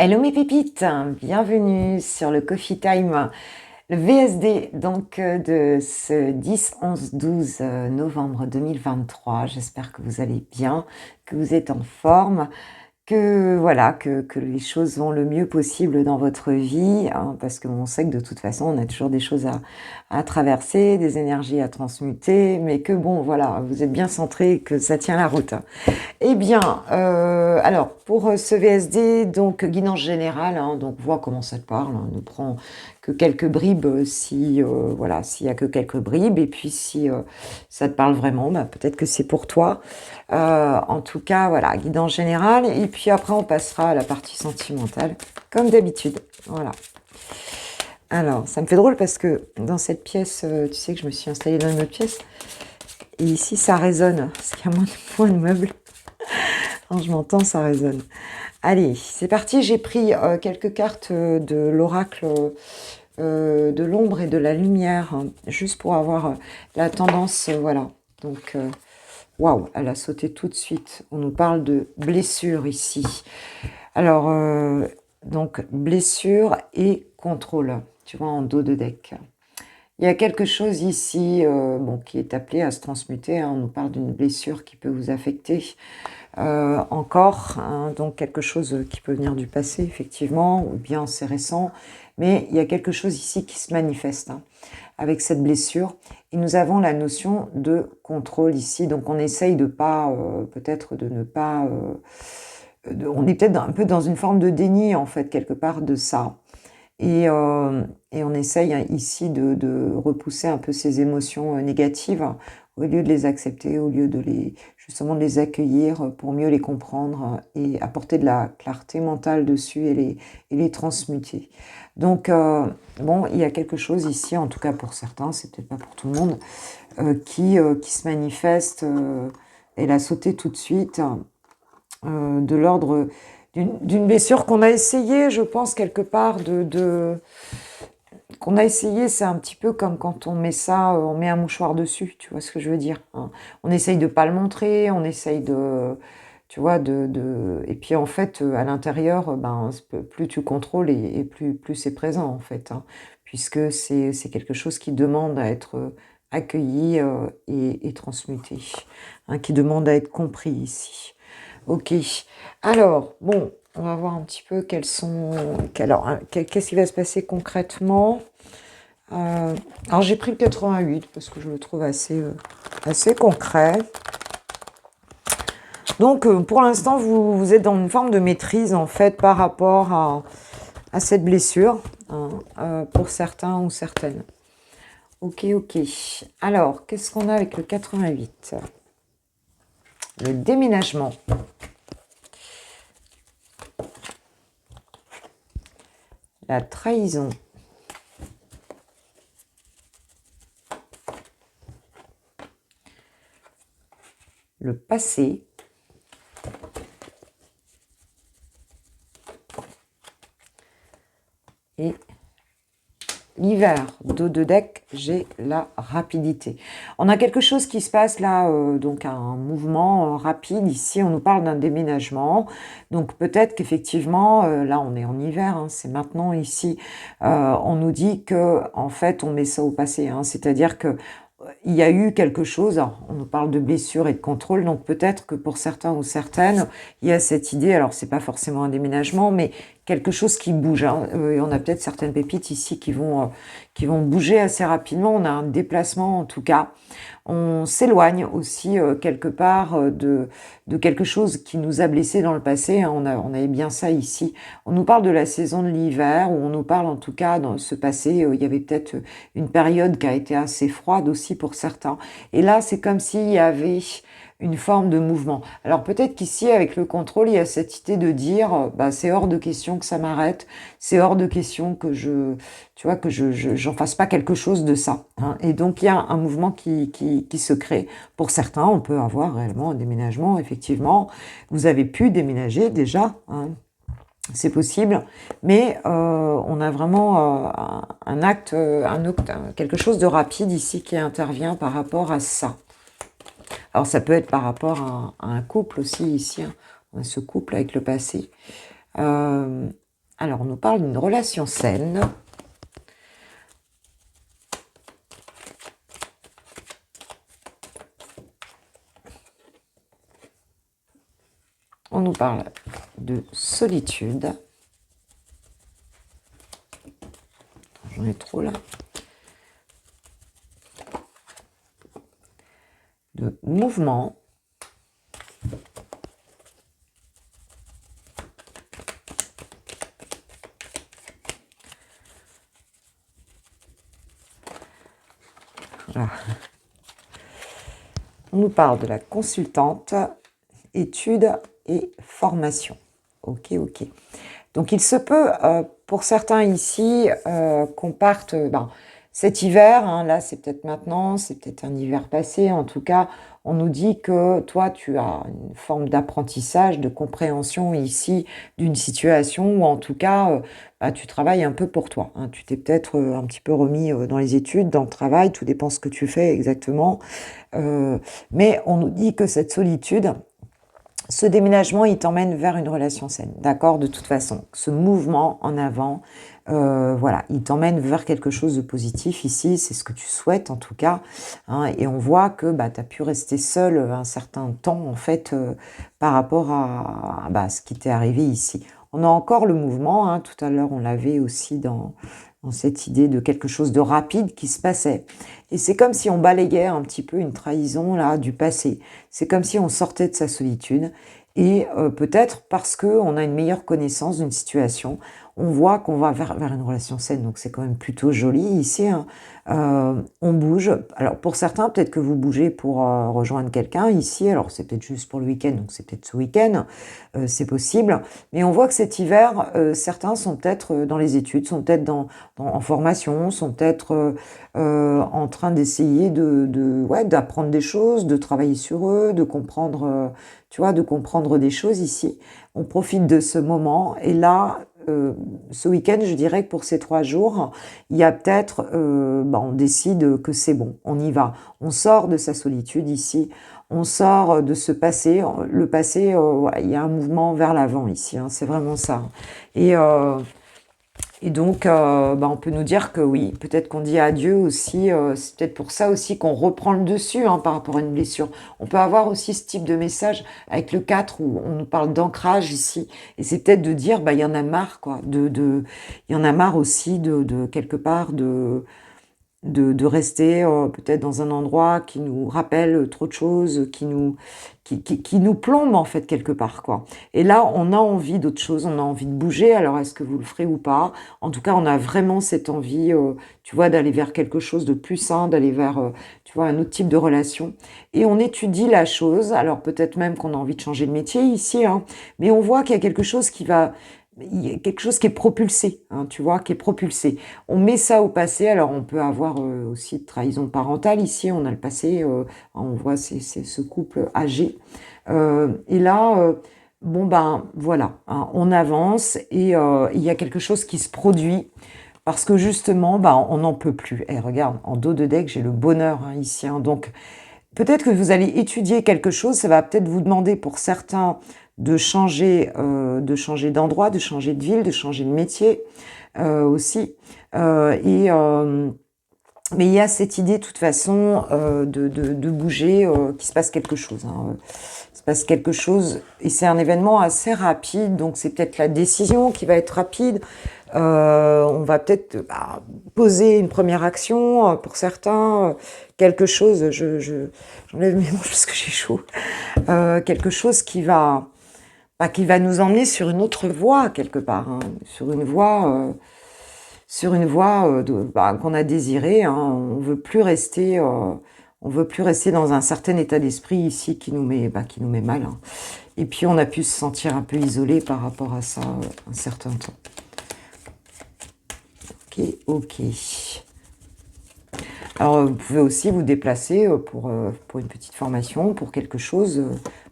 Hello mes pépites, bienvenue sur le Coffee Time, le VSD donc de ce 10, 11, 12 novembre 2023. J'espère que vous allez bien, que vous êtes en forme, que voilà, que les choses vont le mieux possible dans votre vie, hein, parce qu'on sait que de toute façon on a toujours des choses à traverser, des énergies à transmuter, mais que bon voilà, vous êtes bien centré, que ça tient la route. Eh bien, alors pour ce VSD, donc guidance générale, hein, donc vois comment ça te parle, hein, ne prends que quelques bribes si voilà, s'il y a que quelques bribes, et puis si ça te parle vraiment, bah, peut-être que c'est pour toi. En tout cas, voilà, guidance générale, et puis après on passera à la partie sentimentale, comme d'habitude. Voilà. Alors, ça me fait drôle parce que dans cette pièce, tu sais que je me suis installée dans une autre pièce, et ici ça résonne, parce qu'il y a moins de meubles. Quand je m'entends, ça résonne. Allez, c'est parti. J'ai pris quelques cartes de l'oracle de l'ombre et de la lumière, hein, juste pour avoir la tendance, voilà. Donc, waouh, elle a sauté tout de suite. On nous parle de blessure ici. Alors, donc, blessure et contrôle, tu vois, en dos de deck. Il y a quelque chose ici bon, qui est appelé à se transmuter, hein. On nous parle d'une blessure qui peut vous affecter. Encore, hein, donc quelque chose qui peut venir du passé, effectivement, ou bien c'est récent, mais il y a quelque chose ici qui se manifeste, hein, avec cette blessure. Et nous avons la notion de contrôle ici, donc on essaye de pas, peut-être de ne pas... on est peut-être un peu dans une forme de déni, en fait, quelque part, de ça. Et on essaye ici de repousser un peu ces émotions négatives au lieu de les accepter, au lieu de justement de les accueillir pour mieux les comprendre et apporter de la clarté mentale dessus et les transmuter. Donc, bon, il y a quelque chose ici, en tout cas pour certains, c'est peut-être pas pour tout le monde, qui se manifeste, elle a sauté tout de suite, de l'ordre d'une blessure qu'on a essayé, je pense, quelque part, qu'on a essayé, c'est un petit peu comme quand on met ça, on met un mouchoir dessus, tu vois ce que je veux dire, hein. On essaye de pas le montrer, on essaye de, tu vois, et puis en fait, à l'intérieur, ben, plus tu contrôles et plus c'est présent, en fait, hein, puisque c'est quelque chose qui demande à être accueilli et transmuté, hein, qui demande à être compris ici. Ok. Alors, bon, on va voir un petit peu qu'est-ce qui va se passer concrètement. Alors, j'ai pris le 88 parce que je le trouve assez concret. Donc, pour l'instant, vous êtes dans une forme de maîtrise, en fait, par rapport à cette blessure, hein, pour certains ou certaines. Ok. Alors, qu'est-ce qu'on a avec le 88 ? Le déménagement. La trahison. Le passé. Et l'hiver, dos de deck, j'ai la rapidité. On a quelque chose qui se passe là, donc un mouvement rapide. Ici, on nous parle d'un déménagement. Donc peut-être qu'effectivement, là on est en hiver, hein, c'est maintenant ici, on nous dit que en fait on met ça au passé, hein, c'est-à-dire que il y a eu quelque chose, alors, on nous parle de blessure et de contrôle, donc peut-être que pour certains ou certaines, il y a cette idée, alors c'est pas forcément un déménagement, mais quelque chose qui bouge, hein. Et on a peut-être certaines pépites ici qui vont bouger assez rapidement, on a un déplacement en tout cas. On s'éloigne aussi quelque part de quelque chose qui nous a blessés dans le passé, hein. On avait bien ça ici. On nous parle de la saison de l'hiver, ou on nous parle en tout cas dans ce passé, il y avait peut-être une période qui a été assez froide aussi pour certains. Et là, c'est comme s'il y avait une forme de mouvement. Alors peut-être qu'ici, avec le contrôle, il y a cette idée de dire, bah, c'est hors de question que ça m'arrête, c'est hors de question que tu vois, que j'en fasse pas quelque chose de ça, hein. Et donc il y a un mouvement qui se crée. Pour certains, on peut avoir réellement un déménagement, effectivement. Vous avez pu déménager déjà, hein. C'est possible, mais on a vraiment un acte, quelque chose de rapide ici qui intervient par rapport à ça. Alors ça peut être par rapport à un couple aussi ici, hein. On a ce couple avec le passé. Alors, on nous parle d'une relation saine. On nous parle de solitude. J'en ai trop là. De mouvement. Voilà. On nous parle de la consultante, études et formation. Ok, ok. Donc il se peut, pour certains ici, qu'on parte cet hiver, hein, là c'est peut-être maintenant, c'est peut-être un hiver passé, en tout cas, on nous dit que toi tu as une forme d'apprentissage, de compréhension ici d'une situation, ou en tout cas, tu travailles un peu pour toi, hein. Tu t'es peut-être un petit peu remis dans les études, dans le travail, tout dépend ce que tu fais exactement. Mais on nous dit que cette solitude, ce déménagement, il t'emmène vers une relation saine, d'accord? De toute façon, ce mouvement en avant, voilà, il t'emmène vers quelque chose de positif ici, c'est ce que tu souhaites en tout cas, hein, et on voit que tu as pu rester seul un certain temps, en fait, par rapport à ce qui t'est arrivé ici. On a encore le mouvement, hein, tout à l'heure on l'avait aussi dans cette idée de quelque chose de rapide qui se passait. Et c'est comme si on balayait un petit peu une trahison là du passé. C'est comme si on sortait de sa solitude. Et peut-être parce qu'on a une meilleure connaissance d'une situation, on voit qu'on va vers une relation saine. Donc c'est quand même plutôt joli ici, hein. On bouge. Alors pour certains, peut-être que vous bougez pour rejoindre quelqu'un ici. Alors c'est peut-être juste pour le week-end, donc c'est peut-être ce week-end. C'est possible. Mais on voit que cet hiver, certains sont peut-être dans les études, sont peut-être en formation, sont peut-être en train d'essayer d'apprendre des choses, de travailler sur eux, de comprendre, tu vois, de comprendre des choses ici. On profite de ce moment. Et là, ce week-end, je dirais que pour ces 3 jours, il y a peut-être, on décide que c'est bon, on y va. On sort de sa solitude ici. On sort de ce passé. Le passé, voilà, il y a un mouvement vers l'avant ici, hein, c'est vraiment ça. Et, euh, et donc, on peut nous dire que oui, peut-être qu'on dit adieu aussi. C'est peut-être pour ça aussi qu'on reprend le dessus, hein, par rapport à une blessure. On peut avoir aussi ce type de message avec le 4 où on nous parle d'ancrage ici. Et c'est peut-être de dire, il y en a marre, quoi. Il y en a marre aussi de quelque part de rester peut-être dans un endroit qui nous rappelle trop de choses, qui nous plombe en fait quelque part, quoi. Et là, on a envie d'autre chose, on a envie de bouger. Alors, est-ce que vous le ferez ou pas? En tout cas, on a vraiment cette envie, tu vois, d'aller vers quelque chose de plus sain, d'aller vers, tu vois, un autre type de relation. Et on étudie la chose. Alors, peut-être même qu'on a envie de changer de métier ici, hein, mais on voit qu'il y a quelque chose il y a quelque chose qui est propulsé, hein, tu vois, qui est propulsé. On met ça au passé, alors on peut avoir aussi de trahison parentale ici, on a le passé, on voit c'est ce couple âgé. Et là, voilà, hein, on avance et il y a quelque chose qui se produit parce que justement, on n'en peut plus. Et regarde, en dos de deck, j'ai le bonheur, hein, ici, hein. Donc peut-être que vous allez étudier quelque chose, ça va peut-être vous demander pour certains de changer d'endroit, de changer de ville, de changer de métier aussi. Mais il y a cette idée, de toute façon, de bouger, qu'il se passe quelque chose, hein. Il se passe quelque chose, et c'est un événement assez rapide, donc c'est peut-être la décision qui va être rapide. On va peut-être poser une première action pour certains, quelque chose, j'enlève mes manches parce que j'ai chaud, quelque chose qui va nous emmener sur une autre voie, quelque part, hein, sur une voie qu'on a désirée, hein. On veut plus rester dans un certain état d'esprit ici qui nous met mal, hein. Et puis on a pu se sentir un peu isolé par rapport à ça un certain temps. Ok, ok. Alors vous pouvez aussi vous déplacer pour une petite formation, pour quelque chose,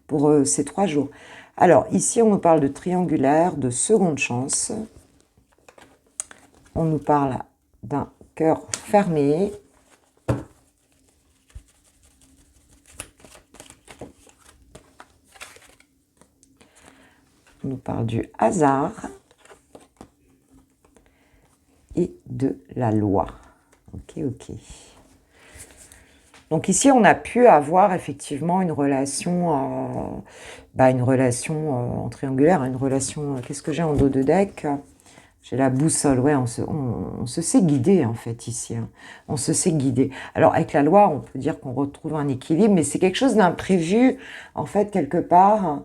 pour ces 3 jours. Alors ici on nous parle de triangulaire, de seconde chance. On nous parle d'un cœur fermé. On nous parle du hasard. et de la loi. Ok, ok. Donc ici, on a pu avoir effectivement une relation en triangulaire, une relation... Qu'est-ce que j'ai en dos de deck? J'ai la boussole, ouais, on se sait guider en fait ici. Hein. On se sait guider. Alors avec la loi, on peut dire qu'on retrouve un équilibre, mais c'est quelque chose d'imprévu en fait quelque part.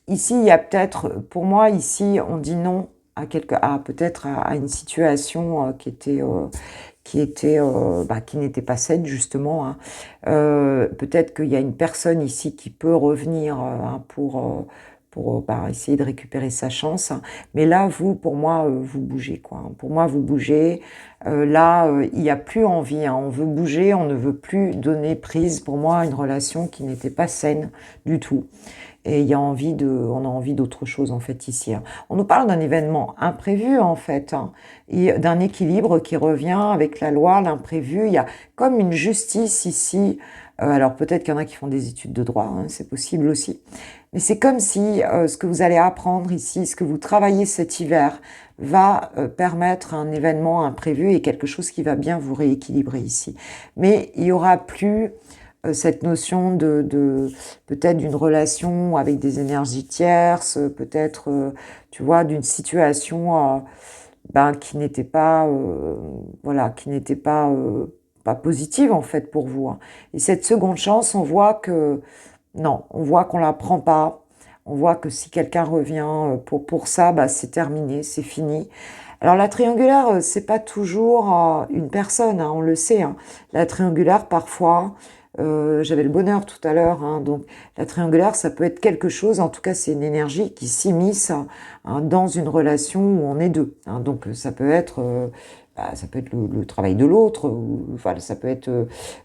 Ici, il y a peut-être, pour moi, ici, on dit non peut-être à une situation qui n'était pas saine justement. Hein. Peut-être qu'il y a une personne ici qui peut revenir pour essayer de récupérer sa chance. Hein. Mais là, vous, pour moi, vous bougez quoi. Hein. Pour moi, vous bougez. Il n'y a plus envie. Hein. On veut bouger, on ne veut plus donner prise. Pour moi, à une relation qui n'était pas saine du tout. Et on a envie d'autre chose en fait ici. Hein. On nous parle d'un événement imprévu en fait, hein, et d'un équilibre qui revient avec la loi, l'imprévu. Il y a comme une justice ici. Alors peut-être qu'il y en a qui font des études de droit, hein, c'est possible aussi. Mais c'est comme si ce que vous allez apprendre ici, ce que vous travaillez cet hiver, va permettre un événement imprévu et quelque chose qui va bien vous rééquilibrer ici. Mais il y aura plus cette notion de peut-être d'une relation avec des énergies tierces, peut-être, tu vois, d'une situation qui n'était pas, pas positive en fait pour vous. Hein. Et cette seconde chance, on voit que non, on voit qu'on la prend pas. On voit que si quelqu'un revient pour ça, c'est terminé, c'est fini. Alors la triangulaire, c'est pas toujours une personne, hein, on le sait. Hein. La triangulaire, parfois, j'avais le bonheur tout à l'heure, hein, donc la triangulaire, ça peut être quelque chose, en tout cas c'est une énergie qui s'immisce hein, dans une relation où on est deux. Hein, donc ça peut être le travail de l'autre, enfin, ça peut être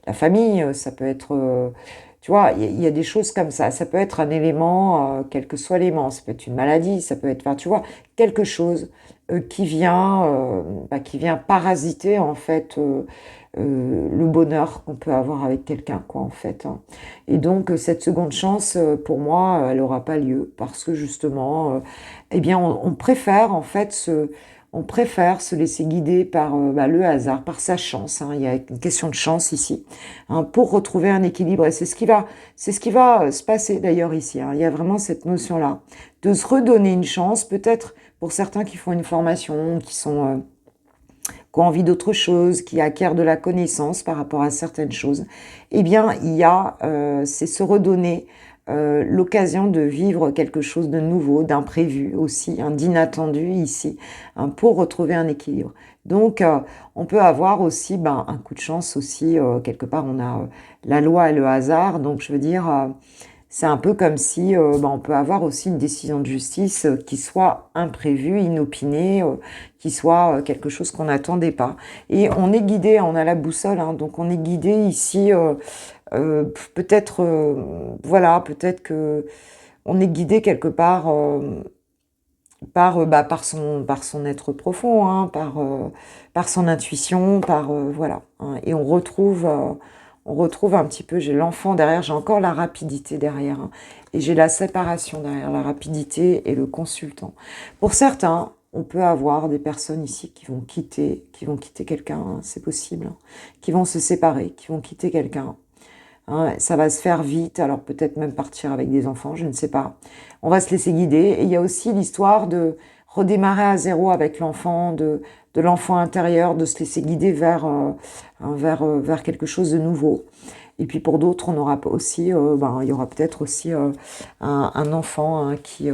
la famille, ça peut être... tu vois, il y a des choses comme ça. Ça peut être un élément, quel que soit l'élément. Ça peut être une maladie, ça peut être, enfin, tu vois, quelque chose qui vient parasiter en fait le bonheur qu'on peut avoir avec quelqu'un, quoi, en fait. Hein. Et donc cette seconde chance, pour moi, elle n'aura pas lieu parce que justement, eh bien, on préfère en fait on préfère se laisser guider par le hasard, par sa chance. Hein. Il y a une question de chance ici, hein, pour retrouver un équilibre. Et c'est ce qui va se passer d'ailleurs ici. Hein. Il y a vraiment cette notion-là de se redonner une chance, peut-être pour certains qui font une formation, qui ont envie d'autre chose, qui acquièrent de la connaissance par rapport à certaines choses. Eh bien, c'est se redonner l'occasion de vivre quelque chose de nouveau, d'imprévu aussi, hein, d'inattendu ici, hein, pour retrouver un équilibre. Donc, on peut avoir aussi un coup de chance aussi, quelque part, on a la loi et le hasard, donc je veux dire, c'est un peu comme si on peut avoir aussi une décision de justice qui soit imprévue, inopinée, qui soit quelque chose qu'on n'attendait pas. Et on est guidé, on a la boussole, hein, donc on est guidé ici, peut-être, peut-être que on est guidé quelque part par son être profond, hein, par son intuition, voilà. Hein, et on retrouve un petit peu, j'ai l'enfant derrière, j'ai encore la rapidité derrière, hein, et j'ai la séparation derrière, la rapidité et le consultant. Pour certains, on peut avoir des personnes ici qui vont quitter quelqu'un, hein, c'est possible, hein, qui vont se séparer, qui vont quitter quelqu'un. Hein, ça va se faire vite, alors peut-être même partir avec des enfants, je ne sais pas. On va se laisser guider. Et il y a aussi l'histoire de redémarrer à zéro avec l'enfant, de l'enfant intérieur, de se laisser guider vers quelque chose de nouveau. Et puis pour d'autres, on aura aussi, il y aura peut-être aussi un enfant hein, qui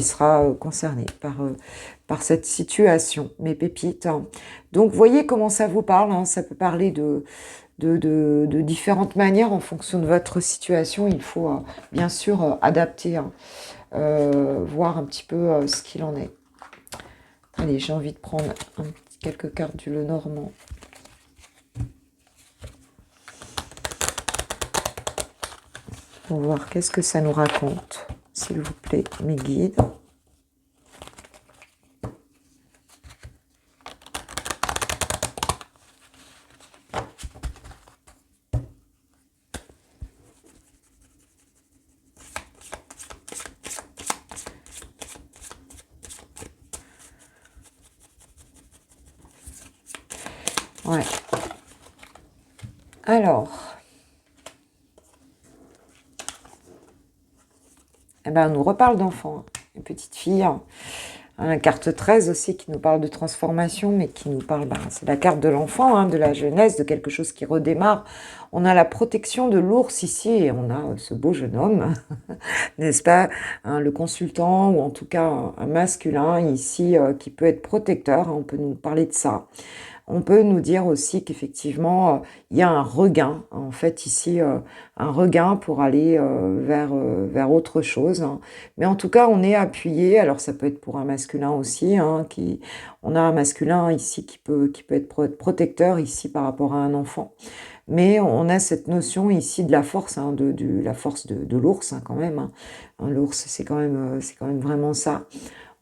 sera concerné par cette situation, mes pépites. Hein. Donc, voyez comment ça vous parle. Hein, ça peut parler de différentes manières en fonction de votre situation. Il faut bien sûr adapter, hein, voir un petit peu ce qu'il en est. Allez, j'ai envie de prendre quelques cartes du Lenormand. Pour voir qu'est-ce que ça nous raconte, s'il vous plaît, mes guides. Ouais. Alors, eh ben, on nous reparle d'enfants, hein. Une petite fille, hein. La carte 13 aussi qui nous parle de transformation, mais qui nous parle, ben, c'est la carte de l'enfant, hein, de la jeunesse, de quelque chose qui redémarre. On a la protection de l'ours ici, et on a ce beau jeune homme, n'est-ce pas, hein, le consultant, ou en tout cas un masculin ici, qui peut être protecteur, hein, on peut nous parler de ça. On peut nous dire aussi qu'effectivement, il y a un regain, en fait, ici, un regain pour aller vers autre chose, hein. Mais en tout cas, on est appuyé, alors ça peut être pour un masculin aussi, hein, on a un masculin ici qui peut être protecteur ici par rapport à un enfant. Mais on a cette notion ici de la force, hein, la force de l'ours, hein, quand même, hein. L'ours, c'est quand même vraiment ça.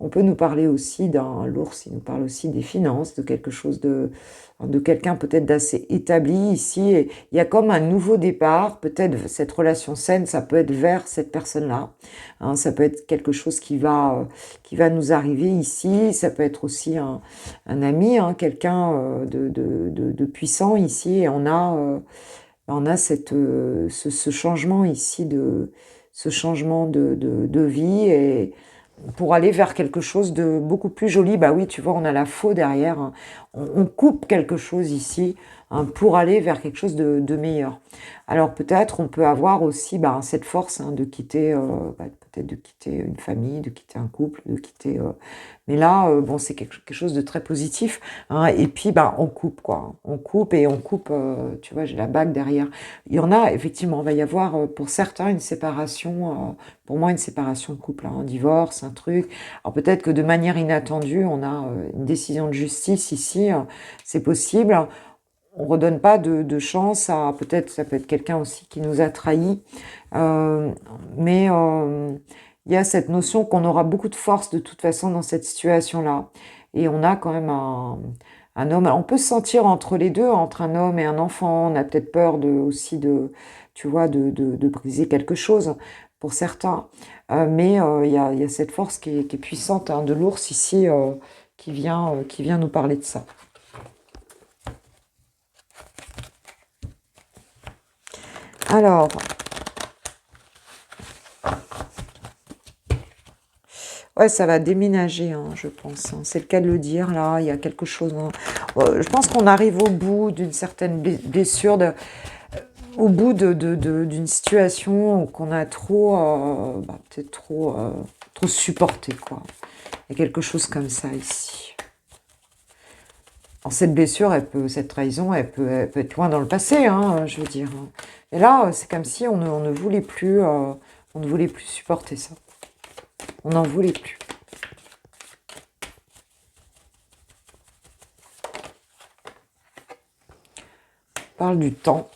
On peut nous parler aussi l'ours, il nous parle aussi des finances, de quelque chose de quelqu'un peut-être d'assez établi ici. Et il y a comme un nouveau départ, peut-être cette relation saine, ça peut être vers cette personne-là, hein, ça peut être quelque chose qui va nous arriver ici, ça peut être aussi un ami, hein, quelqu'un de puissant ici, et on a ce changement ici, ce changement de vie, et pour aller vers quelque chose de beaucoup plus joli. Bah oui, tu vois, on a la faux derrière, hein. On coupe quelque chose ici, hein, pour aller vers quelque chose de meilleur. Alors peut-être on peut avoir aussi, bah, cette force, hein, de quitter, peut-être de quitter une famille, de quitter un couple, de quitter. Mais là, bon, c'est quelque chose de très positif, hein. Et puis, bah, on coupe, quoi. On coupe et on coupe. Tu vois, j'ai la bague derrière. Il y en a, effectivement, il va y avoir, pour certains, une séparation. Pour moi, une séparation de couple, hein, un divorce, un truc. Alors peut-être que de manière inattendue, on a une décision de justice ici, c'est possible. On redonne pas de chance à, peut-être, ça peut être quelqu'un aussi qui nous a trahis. Mais il y a cette notion qu'on aura beaucoup de force de toute façon dans cette situation-là. Et on a quand même un homme. On peut se sentir entre les deux, entre un homme et un enfant. On a peut-être peur aussi tu vois, de briser quelque chose pour certains. Mais il y a cette force qui est puissante, hein, de l'ours ici, qui vient nous parler de ça. Alors, ouais, ça va déménager, hein, je pense, hein. C'est le cas de le dire, là, il y a quelque chose, hein. Je pense qu'on arrive au bout d'une certaine blessure, au bout d'une situation qu'on a peut-être trop supporté, quoi. Il y a quelque chose comme ça ici. Alors, cette blessure, cette trahison, elle peut être loin dans le passé, hein, je veux dire. Et là, c'est comme si on ne voulait plus, on ne voulait plus supporter ça. On n'en voulait plus. On parle du temps.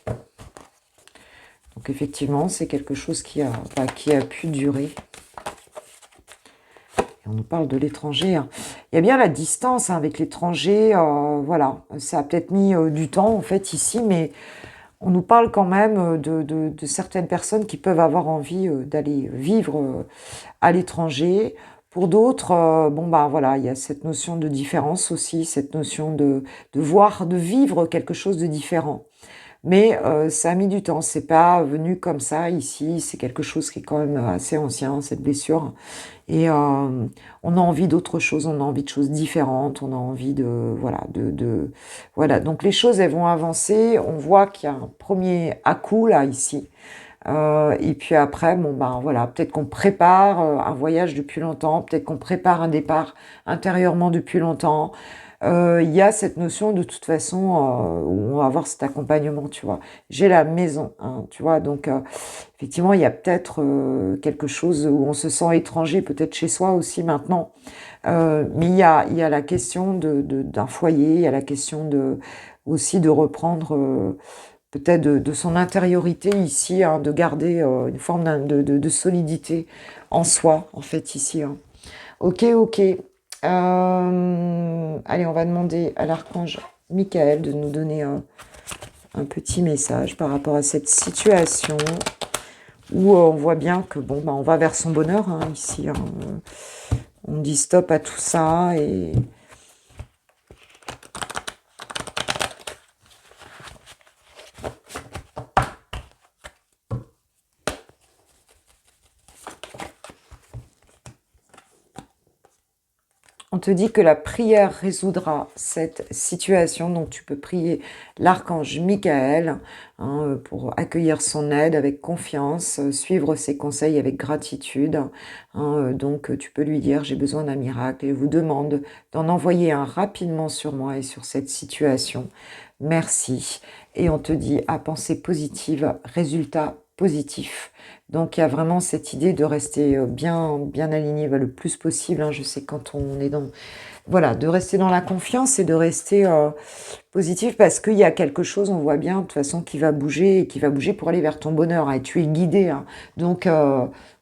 Donc effectivement, c'est quelque chose qui a pu durer. Et on nous parle de l'étranger, hein. Il y a bien la distance, hein, avec l'étranger. Voilà, ça a peut-être mis du temps en fait ici, mais on nous parle quand même de certaines personnes qui peuvent avoir envie d'aller vivre à l'étranger. Pour d'autres, bon bah voilà, il y a cette notion de différence aussi, cette notion de voir, de vivre quelque chose de différent. Mais ça a mis du temps, c'est pas venu comme ça ici, c'est quelque chose qui est quand même assez ancien, cette blessure. Et on a envie d'autre chose, on a envie de choses différentes, on a envie voilà. Donc les choses, elles vont avancer, on voit qu'il y a un premier à-coup là, ici. Et puis après, bon ben voilà, peut-être qu'on prépare un voyage depuis longtemps, peut-être qu'on prépare un départ intérieurement depuis longtemps. Il y a cette notion de toute façon où on va avoir cet accompagnement, tu vois. J'ai la maison, hein, tu vois, donc effectivement, il y a peut-être quelque chose où on se sent étranger, peut-être chez soi aussi maintenant. Mais il y a la question d'un foyer, il y a la question aussi de reprendre peut-être de son intériorité ici, hein, de garder une forme de solidité en soi, en fait, ici, hein. Ok, ok. Allez, on va demander à l'archange Michael de nous donner un petit message par rapport à cette situation où on voit bien que bon, bah, on va vers son bonheur, hein, ici, hein. On dit stop à tout ça et On te dit que la prière résoudra cette situation, donc tu peux prier l'archange Michael pour accueillir son aide avec confiance, suivre ses conseils avec gratitude. Donc tu peux lui dire j'ai besoin d'un miracle et vous demande d'en envoyer un rapidement sur moi et sur cette situation. Merci. Et on te dit à pensée positive, résultat positif. Donc il y a vraiment cette idée de rester bien aligné le plus possible. Je sais quand on est dans... Voilà, de rester dans la confiance et de rester positif parce qu'il y a quelque chose, on voit bien de toute façon, qui va bouger et qui va bouger pour aller vers ton bonheur. Et tu es guidé. Donc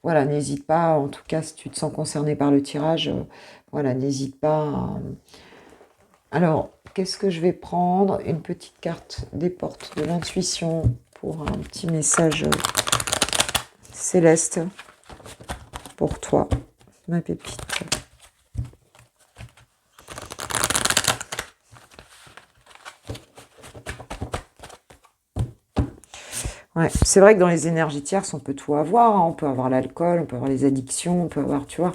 voilà, n'hésite pas, en tout cas si tu te sens concerné par le tirage, voilà, n'hésite pas. Alors, qu'est-ce que je vais prendre? Une petite carte des portes de l'intuition pour un petit message céleste pour toi, ma pépite. Ouais, c'est vrai que dans les énergies tierces, on peut tout avoir. On peut avoir l'alcool, on peut avoir les addictions, on peut avoir, tu vois.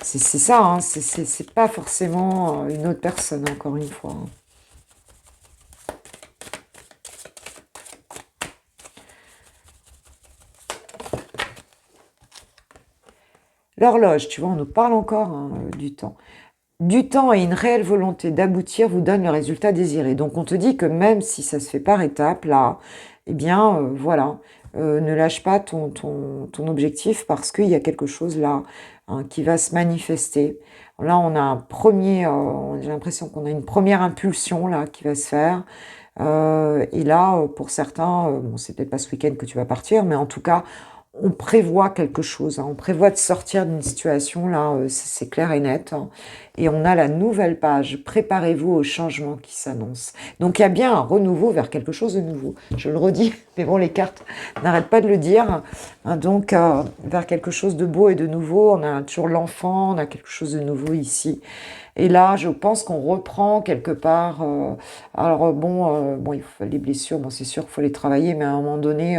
C'est ça, c'est pas forcément une autre personne, encore une fois. L'horloge, tu vois, on nous parle encore du temps. Du temps et une réelle volonté d'aboutir vous donne le résultat désiré. Donc on te dit que même si ça se fait par étapes, là, eh bien, voilà, ne lâche pas ton objectif parce qu'il y a quelque chose là qui va se manifester. Là, on a un premier, j'ai l'impression qu'on a une première impulsion là qui va se faire. Et là, pour certains, bon, c'est peut-être pas ce week-end que tu vas partir, mais en tout cas, on prévoit quelque chose, on prévoit de sortir d'une situation, là, c'est clair et net. Et on a la nouvelle page, préparez-vous au changement qui s'annonce. Donc il y a bien un renouveau vers quelque chose de nouveau. Je le redis, mais bon, les cartes n'arrêtent pas de le dire. Donc vers quelque chose de beau et de nouveau, on a toujours l'enfant, on a quelque chose de nouveau ici. Et là, je pense qu'on reprend quelque part. Alors bon, il faut les blessures. Bon, c'est sûr qu'il faut les travailler, mais à un moment donné,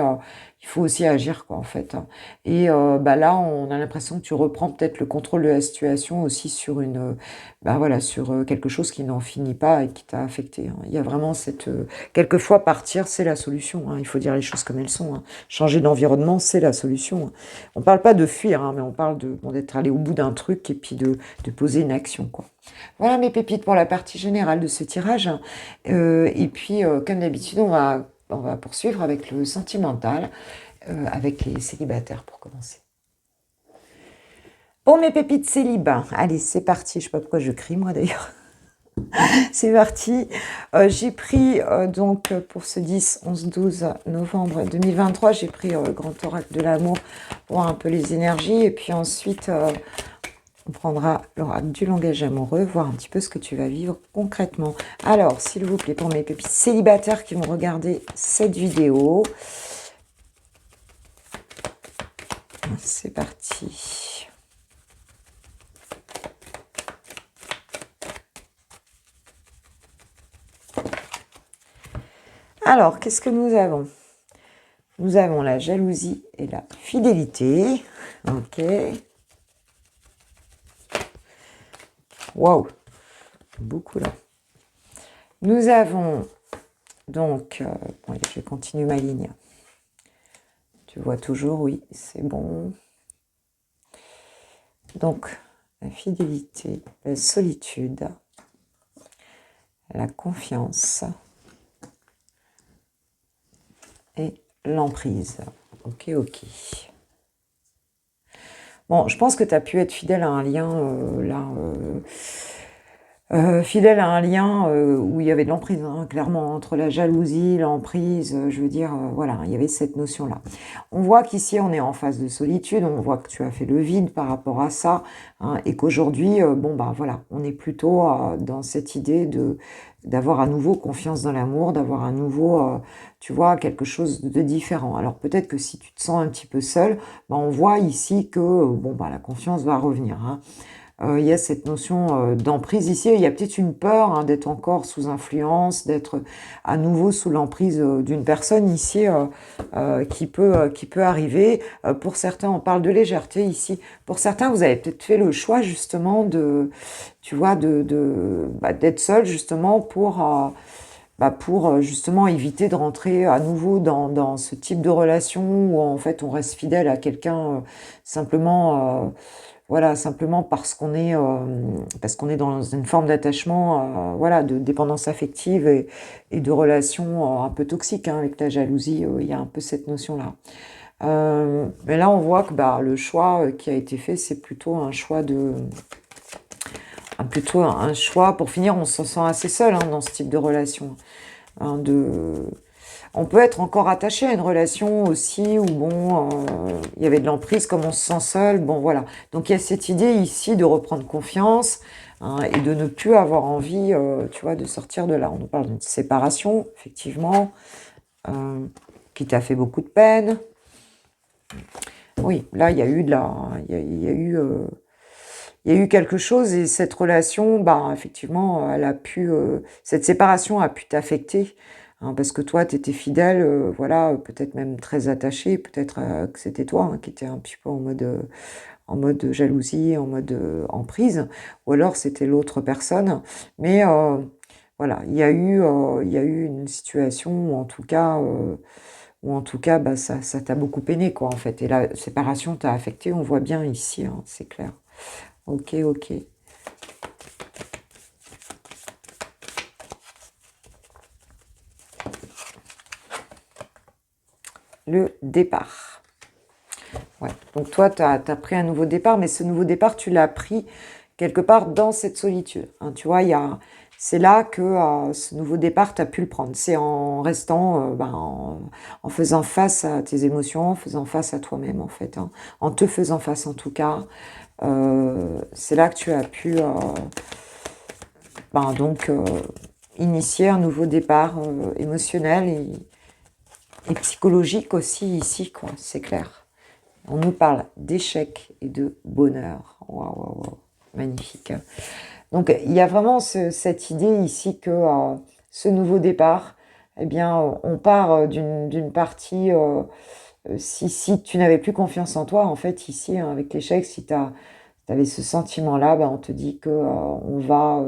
il faut aussi agir, quoi, en fait. Et là, on a l'impression que tu reprends peut-être le contrôle de la situation aussi sur sur quelque chose qui n'en finit pas et qui t'a affecté. Il y a vraiment cette, quelquefois partir, c'est la solution. Il faut dire les choses comme elles sont. Changer d'environnement, c'est la solution. On parle pas de fuir, mais on parle d'être allé au bout d'un truc et puis de poser une action, quoi. Voilà mes pépites pour la partie générale de ce tirage. Et puis, comme d'habitude, on va poursuivre avec le sentimental, avec les célibataires pour commencer. Bon, mes pépites célibat, allez, c'est parti. Je sais pas pourquoi je crie, moi, d'ailleurs. C'est parti. J'ai pris, donc, pour ce 10, 11, 12 novembre 2023, j'ai pris Grand Oracle de l'amour pour voir un peu les énergies. Et puis ensuite... on prendra l'oracle du langage amoureux, voir un petit peu ce que tu vas vivre concrètement. Alors, s'il vous plaît, pour mes pépites célibataires qui vont regarder cette vidéo, c'est parti. Alors, qu'est-ce que nous avons? Nous avons la jalousie et la fidélité. Ok. Waouh, beaucoup là. Nous avons donc, je vais continuer ma ligne. Tu vois toujours, oui, c'est bon. Donc, la fidélité, la solitude, la confiance et l'emprise. Ok. Bon, je pense que tu as pu être fidèle à un lien, fidèle à un lien où il y avait de l'emprise, clairement, entre la jalousie, l'emprise, je veux dire, voilà, il y avait cette notion-là. On voit qu'ici, on est en phase de solitude, on voit que tu as fait le vide par rapport à ça, et qu'aujourd'hui, voilà, on est plutôt dans cette idée d'avoir à nouveau confiance dans l'amour, d'avoir à nouveau, tu vois, quelque chose de différent. Alors peut-être que si tu te sens un petit peu seul, on voit ici que, la confiance va revenir, il y a cette notion d'emprise ici. Il y a peut-être une peur hein, d'être encore sous influence, d'être à nouveau sous l'emprise d'une personne ici qui peut arriver. Pour certains, on parle de légèreté ici. Pour certains, vous avez peut-être fait le choix justement de, tu vois, d'être seul justement pour justement éviter de rentrer à nouveau dans ce type de relation où en fait on reste fidèle à quelqu'un simplement voilà simplement parce qu'on est dans une forme d'attachement voilà de dépendance affective et de relation un peu toxique hein, avec la jalousie il y a un peu cette notion là mais là on voit que bah, le choix qui a été fait c'est plutôt un choix plutôt un choix pour finir on se sent assez seul hein, dans ce type de relation hein, on peut être encore attaché à une relation aussi où bon, il y avait de l'emprise, comme on se sent seul. Bon, voilà. Donc il y a cette idée ici de reprendre confiance hein, et de ne plus avoir envie, tu vois, de sortir de là. On nous parle d'une séparation, effectivement, qui t'a fait beaucoup de peine. Oui, là il y a eu il y a eu quelque chose et cette relation, bah, effectivement, cette séparation a pu t'affecter, hein, parce que toi, tu étais fidèle, voilà, peut-être même très attaché, peut-être que c'était toi hein, qui étais un petit peu en mode jalousie, en mode emprise, ou alors c'était l'autre personne. Mais voilà, il y a eu une situation où en tout cas, bah, ça t'a beaucoup peiné, quoi, en fait. Et la séparation t'a affecté, on voit bien ici, hein, c'est clair. Ok, ok. Le départ. Ouais. Donc toi, tu as pris un nouveau départ, mais ce nouveau départ, tu l'as pris quelque part dans cette solitude. Hein. Tu vois, c'est là que ce nouveau départ, tu as pu le prendre. C'est en restant, en faisant face à tes émotions, en faisant face à toi-même, en fait. Hein. En te faisant face, en tout cas. C'est là que tu as pu donc initier un nouveau départ émotionnel et psychologique aussi ici, quoi, c'est clair. On nous parle d'échec et de bonheur. Waouh, waouh, waouh. Magnifique. Donc, il y a vraiment cette idée ici que ce nouveau départ, eh bien, on part d'une partie, si tu n'avais plus confiance en toi, en fait, ici, hein, avec l'échec, si tu avais ce sentiment-là, ben, on te dit que on va...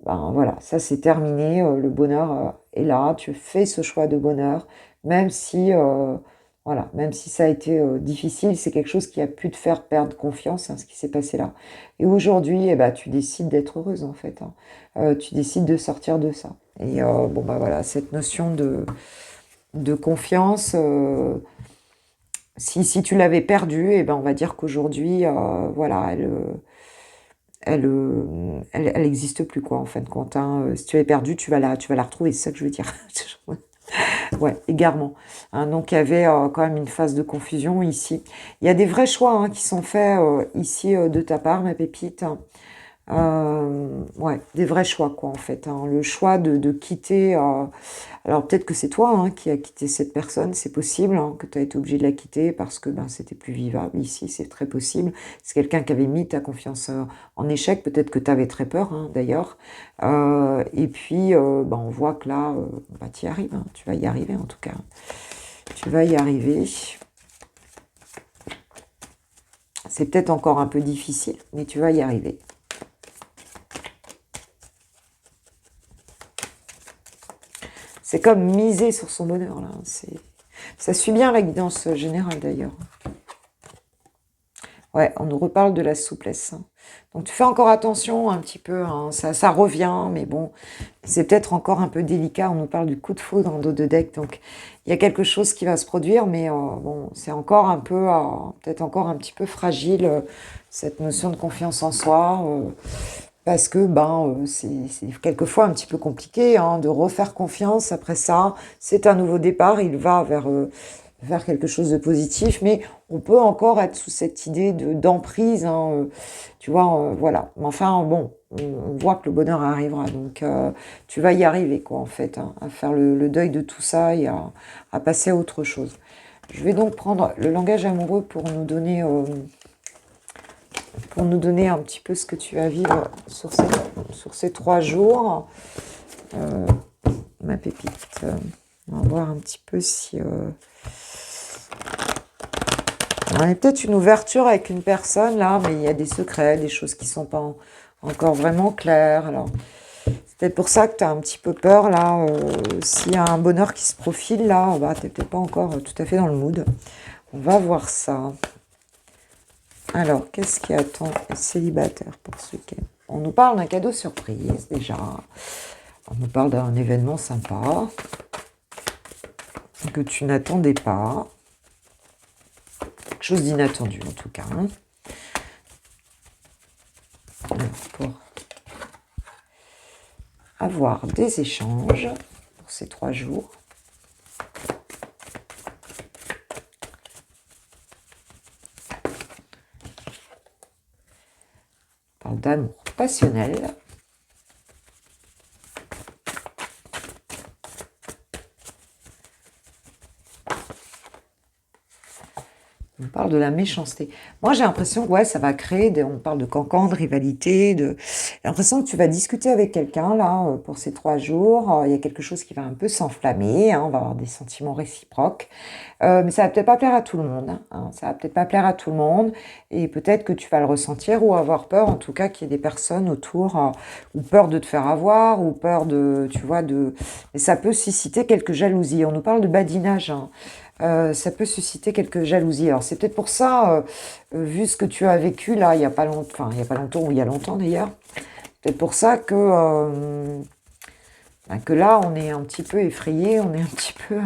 ben voilà, ça c'est terminé, le bonheur est là, tu fais ce choix de bonheur, même si, voilà, même si ça a été difficile, c'est quelque chose qui a pu te faire perdre confiance, hein, ce qui s'est passé là. Et aujourd'hui, eh ben, tu décides d'être heureuse en fait, hein. Tu décides de sortir de ça. Et bon bah voilà, cette notion de confiance, si tu l'avais perdue, eh ben on va dire qu'aujourd'hui, voilà, elle existe plus quoi en fin de compte. Hein. Si tu l'as perdue, tu vas la retrouver, c'est ça que je veux dire. Ouais, égarement. Hein, donc il y avait quand même une phase de confusion ici. Il y a des vrais choix hein, qui sont faits ici de ta part, ma pépite. Ouais, des vrais choix quoi en fait. Hein. Le choix de quitter. Alors peut-être que c'est toi hein, qui a quitté cette personne, c'est possible hein, que tu as été obligé de la quitter parce que ben, c'était plus vivable ici, c'est très possible. C'est quelqu'un qui avait mis ta confiance en échec, peut-être que tu avais très peur hein, d'ailleurs. Et puis ben, on voit que là, bah, tu y arrives, hein, tu vas y arriver en tout cas. Tu vas y arriver. C'est peut-être encore un peu difficile, mais tu vas y arriver. C'est comme miser sur son bonheur, là. Ça suit bien la guidance générale, d'ailleurs. Ouais, on nous reparle de la souplesse. Hein. Donc, tu fais encore attention un petit peu. Hein. Ça revient, mais bon, c'est peut-être encore un peu délicat. On nous parle du coup de foudre en dos de deck. Donc, il y a quelque chose qui va se produire, mais bon, c'est encore un peu, peut-être encore un petit peu fragile, cette notion de confiance en soi. Parce que c'est quelquefois un petit peu compliqué hein, de refaire confiance après ça. C'est un nouveau départ, il va vers quelque chose de positif, mais on peut encore être sous cette idée d'emprise, hein, tu vois, voilà. Mais enfin, bon, on voit que le bonheur arrivera, donc tu vas y arriver, quoi, en fait, hein, à faire le deuil de tout ça et à passer à autre chose. Je vais donc prendre le langage amoureux pour nous donner pour nous donner un petit peu ce que tu vas vivre sur ces 3 jours. Ma pépite. On va voir un petit peu si... il y a peut-être une ouverture avec une personne là, mais il y a des secrets, des choses qui ne sont pas encore vraiment claires. Alors, c'est peut-être pour ça que tu as un petit peu peur là. S'il y a un bonheur qui se profile là, bah, tu n'es peut-être pas encore tout à fait dans le mood. On va voir ça. Alors, qu'est-ce qui attend les célibataires pour ce week-end? On nous parle d'un cadeau surprise déjà. On nous parle d'un événement sympa que tu n'attendais pas. Quelque chose d'inattendu en tout cas. Alors, pour avoir des échanges pour ces 3 jours. On parle d'amour passionnel. On parle de la méchanceté. Moi, j'ai l'impression que ouais, ça va créer on parle de cancan, de rivalité. J'ai l'impression que tu vas discuter avec quelqu'un là pour ces 3 jours. Il y a quelque chose qui va un peu s'enflammer. On va avoir des sentiments réciproques. Mais ça va peut-être pas plaire à tout le monde. Ça va peut-être pas plaire à tout le monde. Et peut-être que tu vas le ressentir ou avoir peur, en tout cas, qu'il y ait des personnes autour ou peur de te faire avoir ou peur de, tu vois, Et ça peut susciter quelques jalousies. On nous parle de badinage. Ça peut susciter quelques jalousies. Alors c'est peut-être pour ça, vu ce que tu as vécu là, il n'y a pas longtemps, enfin il n'y a pas longtemps ou il y a longtemps d'ailleurs, peut-être pour ça que là on est un petit peu effrayé, on est un petit peu,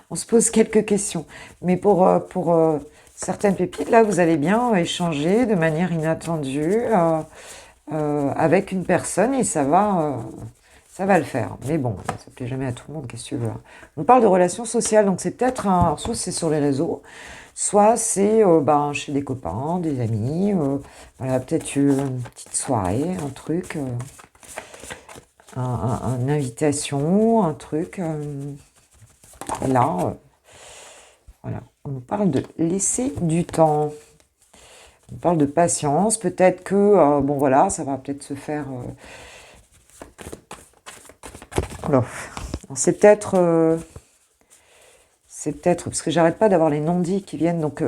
on se pose quelques questions. Mais pour certaines pépites là, vous allez bien échanger de manière inattendue avec une personne et ça va le faire. Mais bon, ça ne plaît jamais à tout le monde, qu'est-ce que tu veux. On parle de relations sociales, donc c'est peut-être soit c'est sur les réseaux, soit c'est chez des copains, des amis, voilà, peut-être une petite soirée, un truc, une invitation, un truc. Là, voilà, on nous parle de laisser du temps. On parle de patience, peut-être que, bon voilà, ça va peut-être se faire... Alors, c'est peut-être, parce que j'arrête pas d'avoir les non-dits qui viennent, donc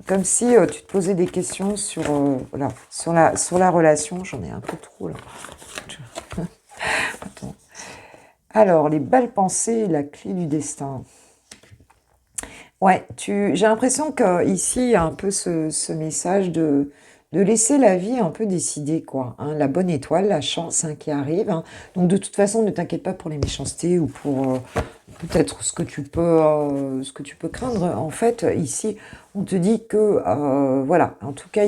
comme si tu te posais des questions sur, voilà, sur la relation. J'en ai un peu trop là. Attends. Alors, les belles pensées, la clé du destin. Ouais, j'ai l'impression qu'ici, il y a un peu ce message de laisser la vie un peu décider, quoi. La bonne étoile, la chance qui arrive. Donc, de toute façon, ne t'inquiète pas pour les méchancetés ou pour peut-être ce que tu peux craindre. En fait, ici, on te dit que, voilà, en tout cas,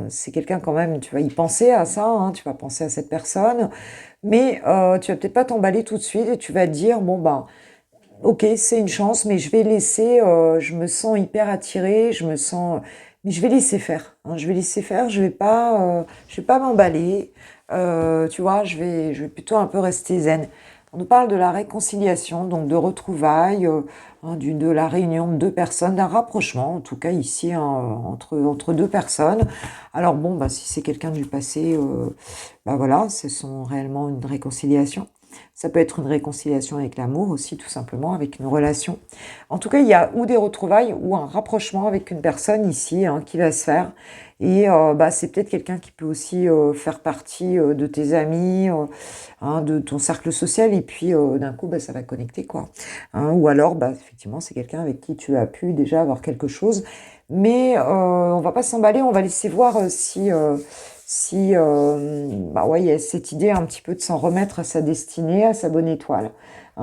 c'est quelqu'un quand même, tu vas y penser à ça, tu vas penser à cette personne, mais tu vas peut-être pas t'emballer tout de suite et tu vas te dire, bon, bah, ok, c'est une chance, mais je vais laisser, je me sens hyper attirée, mais je vais laisser faire, je vais laisser faire, je vais pas m'emballer, tu vois, je vais plutôt un peu rester zen. On nous parle de la réconciliation, donc de retrouvailles, de la réunion de 2 personnes, d'un rapprochement, en tout cas ici, entre 2 personnes. Alors bon, bah, si c'est quelqu'un du passé, bah voilà, ce sont réellement une réconciliation. Ça peut être une réconciliation avec l'amour aussi, tout simplement, avec une relation. En tout cas, il y a ou des retrouvailles ou un rapprochement avec une personne ici qui va se faire. Et bah, c'est peut-être quelqu'un qui peut aussi faire partie de tes amis, de ton cercle social. Et puis, d'un coup, bah, ça va connecter, quoi. Ou alors, bah, effectivement, c'est quelqu'un avec qui tu as pu déjà avoir quelque chose. Mais on va pas s'emballer, on va laisser voir si bah ouais, il y a cette idée un petit peu de s'en remettre à sa destinée, à sa bonne étoile,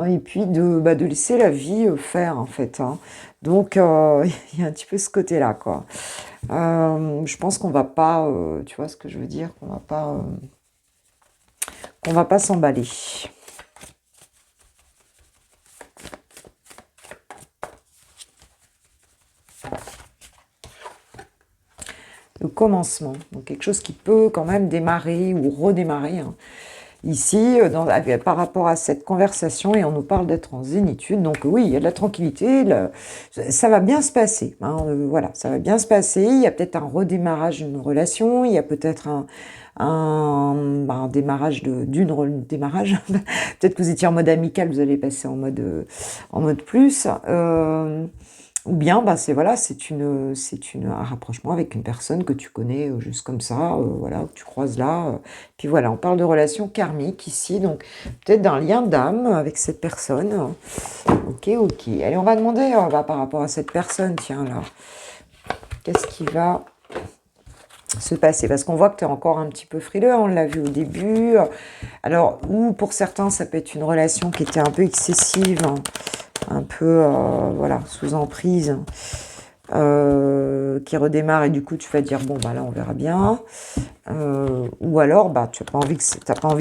et puis de laisser la vie faire en fait. Donc il y a un petit peu ce côté-là, quoi. Je pense qu'on va pas, tu vois ce que je veux dire, qu'on va pas s'emballer. Le commencement, donc quelque chose qui peut quand même démarrer ou redémarrer. ici, par rapport à cette conversation, et on nous parle d'être en zénitude. Donc oui, il y a de la tranquillité, ça va bien se passer. Hein, voilà, ça va bien se passer. Il y a peut-être un redémarrage d'une relation, il y a peut-être un démarrage démarrage. Peut-être que vous étiez en mode amical, vous allez passer en mode plus. Ou bien, bah, un rapprochement avec une personne que tu connais juste comme ça, voilà, que tu croises là. Puis voilà, on parle de relations karmiques ici, donc peut-être d'un lien d'âme avec cette personne. Ok, ok. Allez, on va demander par rapport à cette personne, tiens là, qu'est-ce qui va se passer? Parce qu'on voit que tu es encore un petit peu frileux, on l'a vu au début. Alors, ou pour certains, ça peut être une relation qui était un peu excessive, hein, un peu voilà, sous emprise, qui redémarre et du coup tu vas dire bon bah là on verra bien, ou alors bah tu n'as pas envie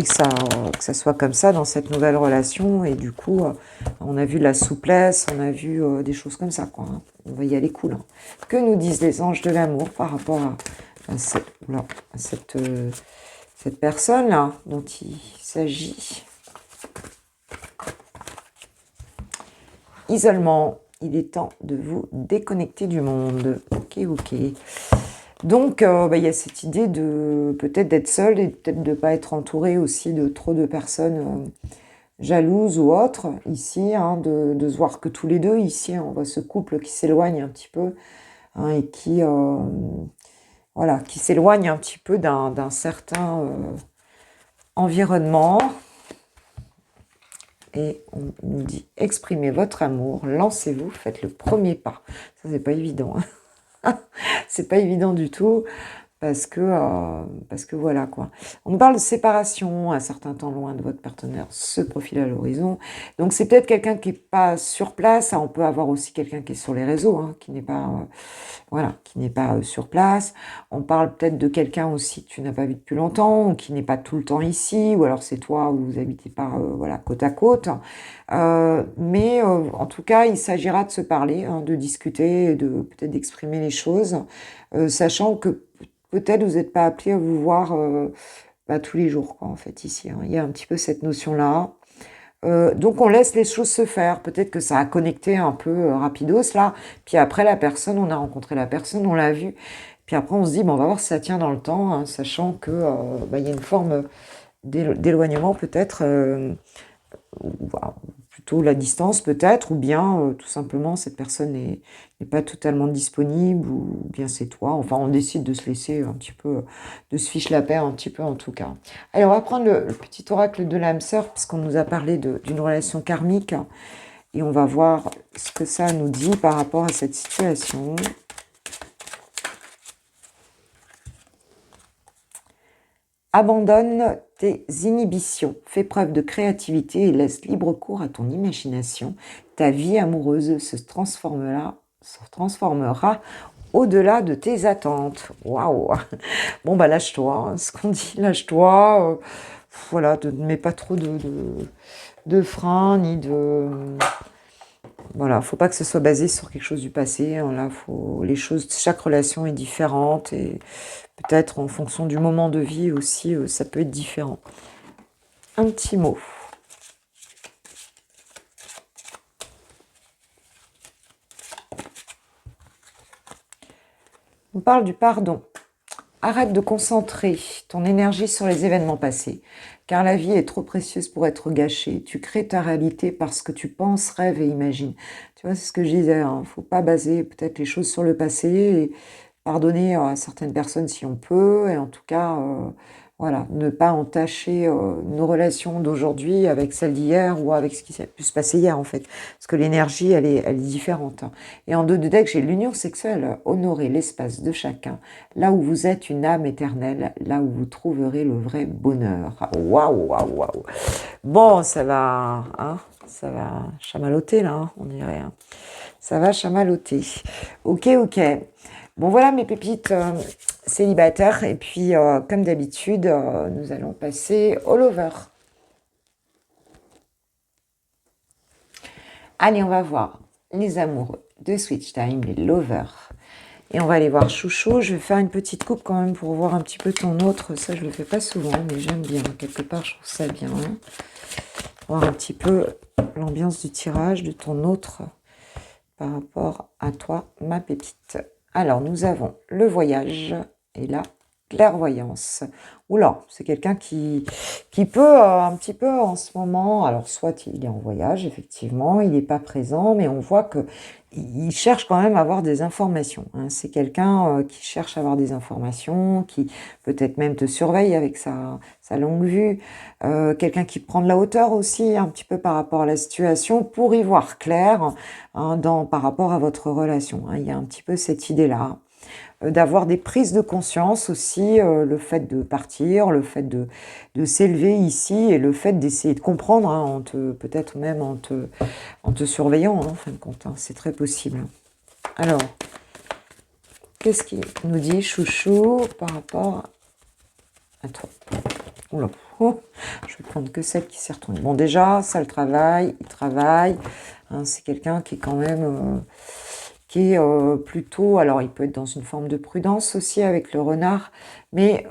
que ça soit comme ça dans cette nouvelle relation, et du coup on a vu de la souplesse, on a vu des choses comme ça quoi, hein. On va y aller cool, hein. Que nous disent les anges de l'amour par rapport à cette personne là dont il s'agit? Isolement, il est temps de vous déconnecter du monde. Ok, ok. Donc, il y a cette idée de peut-être d'être seul et peut-être de ne pas être entouré aussi de trop de personnes jalouses ou autres ici, hein, de se voir que tous les deux ici, hein, on voit ce couple qui s'éloigne un petit peu, hein, et qui s'éloigne un petit peu d'un certain environnement. Et on nous dit exprimez votre amour, lancez-vous, faites le premier pas. Ça, c'est pas évident, hein. C'est pas évident du tout. Parce que voilà quoi. On nous parle de séparation, un certain temps loin de votre partenaire se profile à l'horizon. Donc c'est peut-être quelqu'un qui n'est pas sur place. On peut avoir aussi quelqu'un qui est sur les réseaux, hein, qui n'est pas, qui n'est pas sur place. On parle peut-être de quelqu'un aussi que tu n'as pas vu depuis longtemps, ou qui n'est pas tout le temps ici, ou alors c'est toi où vous habitez pas côte à côte. Mais en tout cas, il s'agira de se parler, hein, de discuter, de peut-être d'exprimer les choses, sachant que peut-être vous n'êtes pas appelé à vous voir tous les jours, quoi, en fait, ici, hein. Il y a un petit peu cette notion-là. Donc on laisse les choses se faire. Peut-être que ça a connecté un peu rapidos, là. Puis après, on a rencontré la personne, on l'a vue. Puis après, on se dit, bon, on va voir si ça tient dans le temps, hein, sachant que il y a une forme d'éloignement peut-être, ou, voilà, plutôt la distance peut-être, ou bien tout simplement cette personne n'est pas totalement disponible, ou bien c'est toi. Enfin, on décide de se laisser un petit peu, de se fiche la paix un petit peu en tout cas. Allez, on va prendre le petit oracle de l'âme sœur, puisqu'on nous a parlé d'une relation karmique, et on va voir ce que ça nous dit par rapport à cette situation. Abandonne tes inhibitions, fais preuve de créativité et laisse libre cours à ton imagination. Ta vie amoureuse se transformera au-delà de tes attentes. Waouh! Bon, bah lâche-toi, hein, ce qu'on dit, lâche-toi. Voilà, ne mets pas trop de freins, ni de... Voilà, faut pas que ce soit basé sur quelque chose du passé, hein. Là, chaque relation est différente, et peut-être en fonction du moment de vie aussi, ça peut être différent. Un petit mot. On parle du pardon. Arrête de concentrer ton énergie sur les événements passés, car la vie est trop précieuse pour être gâchée. Tu crées ta réalité parce que tu penses, rêves et imagines. Tu vois, c'est ce que je disais, hein. Faut pas baser peut-être les choses sur le passé, et pardonner à certaines personnes si on peut, et en tout cas, voilà, ne pas entacher nos relations d'aujourd'hui avec celles d'hier, ou avec ce qui s'est pu se passer hier en fait. Parce que l'énergie, elle est différente, hein. Et en 2 de deck, j'ai l'union sexuelle. Honorer l'espace de chacun. Là où vous êtes une âme éternelle, là où vous trouverez le vrai bonheur. Ah, waouh, waouh, waouh. Bon, ça va chamaloter là, hein, on dirait, hein. Ça va chamaloter. Ok, ok. Bon, voilà mes pépites célibataires. Et puis, comme d'habitude, nous allons passer au lover. Allez, on va voir les amoureux de Switch Time, les lovers. Et on va aller voir Chouchou. Je vais faire une petite coupe quand même pour voir un petit peu ton autre. Ça, je le fais pas souvent, mais j'aime bien. Quelque part, je trouve ça bien. Voir un petit peu l'ambiance du tirage de ton autre par rapport à toi, ma pépite. Alors, nous avons le voyage et la clairvoyance. Oula, c'est quelqu'un qui peut un petit peu en ce moment, alors soit il est en voyage, effectivement, il n'est pas présent, mais on voit que il cherche quand même à avoir des informations. C'est quelqu'un qui cherche à avoir des informations, qui peut-être même te surveille avec sa longue vue, quelqu'un qui prend de la hauteur aussi un petit peu par rapport à la situation pour y voir clair par rapport à votre relation. Il y a un petit peu cette idée-là. D'avoir des prises de conscience aussi, le fait de partir, le fait de s'élever ici et le fait d'essayer de comprendre, peut-être même en te surveillant, en fin de compte. C'est très possible. Alors, qu'est-ce qu'il nous dit, Chouchou, par rapport à toi? Oula, je vais prendre que celle qui s'est retournée. Bon, déjà, ça, il travaille. C'est quelqu'un qui est quand même... qui est plutôt, alors il peut être dans une forme de prudence aussi avec le renard, mais